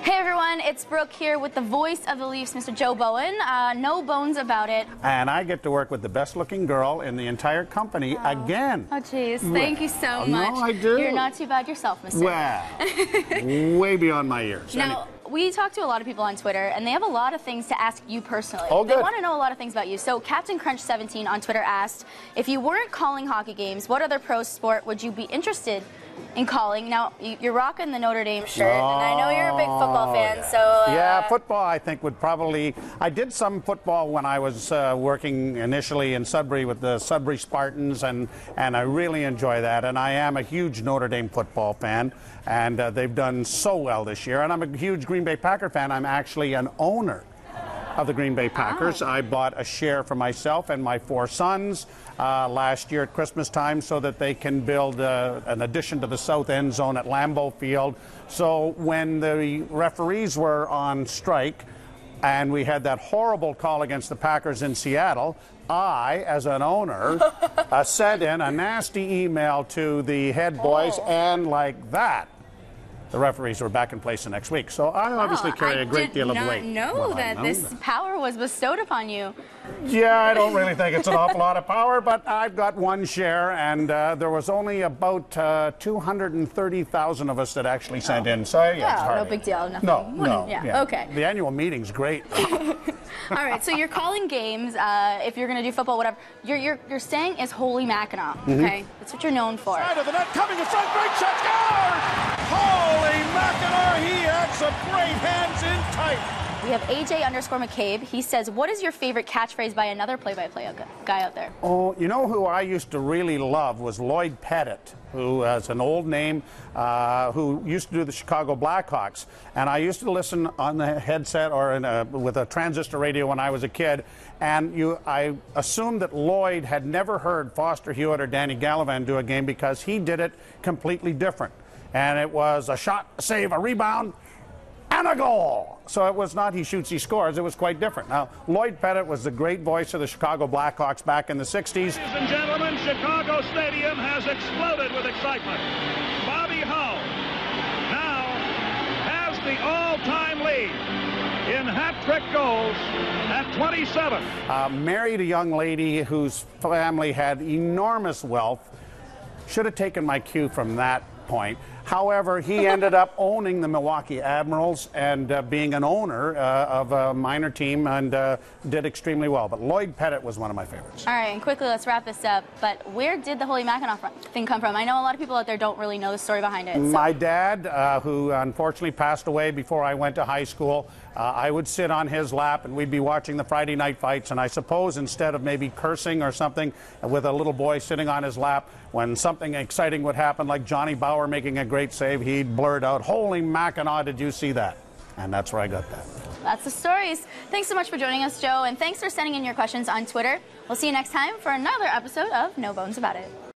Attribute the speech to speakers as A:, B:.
A: Hey everyone, it's Brooke here with the voice of the Leafs, Mr. Joe Bowen. No bones about it.
B: And I get to work with the best looking girl in the entire company again.
A: Oh jeez, thank you so much.
B: No, I do.
A: You're not too bad yourself, Mr.
B: Well, way beyond my years.
A: Now, we talk to a lot of people on Twitter, and they have a lot of things to ask you personally.
B: Oh, good.
A: They want to know a lot of things about you. So Captain Crunch 17 on Twitter asked, if you weren't calling hockey games, what other pro sport would you be interested in calling? Now, you're rocking the Notre Dame shirt, and I know you're a big football fan, so...
B: Yeah, football, I think, would probably... I did some football when I was working initially in Sudbury with the Sudbury Spartans, and I really enjoy that. And I am a huge Notre Dame football fan, and they've done so well this year. And I'm a huge Green Bay Packer fan. I'm actually an owner of the Green Bay Packers. I bought a share for myself and my 4 sons last year at Christmas time so that they can build an addition to the south end zone at Lambeau Field. So when the referees were on strike and we had that horrible call against the Packers in Seattle, I, as an owner, sent in a nasty email to the head boys, and like that, the referees were back in place the next week. So I obviously carry a great deal of weight.
A: I did not know that this power was bestowed upon you.
B: Yeah, I don't really think it's an awful lot of power, but I've got 1 share, and there was only about 230,000 of us that actually sent in. So yeah,
A: no big deal. Nothing.
B: No.
A: Yeah. Okay.
B: The annual meeting's great.
A: All right, so you're calling games. If you're going to do football, whatever, your saying is Holy Mackinac. Okay, that's what you're known for.
B: Side of the net, coming in front, great shot, score! Holy Mackinac, he had some great hands in tight.
A: We have AJ_McCabe. He says, what is your favorite catchphrase by another play-by-play guy out there?
B: Oh, you know who I used to really love was Lloyd Pettit, who is an old name, who used to do the Chicago Blackhawks. And I used to listen on the headset or with a transistor radio when I was a kid. And I assumed that Lloyd had never heard Foster Hewitt or Danny Gallivan do a game because he did it completely different. And it was a shot, a save, a rebound, and a goal. So it was not he shoots, he scores. It was quite different. Now, Lloyd Pettit was the great voice of the Chicago Blackhawks back in the 60s.
C: Ladies and gentlemen, Chicago Stadium has exploded with excitement. Bobby Hull now has the all-time lead in hat-trick goals at 27.
B: Married a young lady whose family had enormous wealth. Should have taken my cue from that point. However, he ended up owning the Milwaukee Admirals and being an owner of a minor team, and did extremely well. But Lloyd Pettit was one of my favorites.
A: All right, and quickly, let's wrap this up. But where did the Holy Mackinac thing come from? I know a lot of people out there don't really know the story behind it. So.
B: My dad, who unfortunately passed away before I went to high school, I would sit on his lap and we'd be watching the Friday night fights, and I suppose instead of maybe cursing or something with a little boy sitting on his lap, when something exciting would happen, like Johnny Bauer making a great save, he'd blurt out, "Holy Mackinac, did you see that?" And that's where I got that.
A: That's the stories. Thanks so much for joining us, Joe, and thanks for sending in your questions on Twitter. We'll see you next time for another episode of No Bones About It.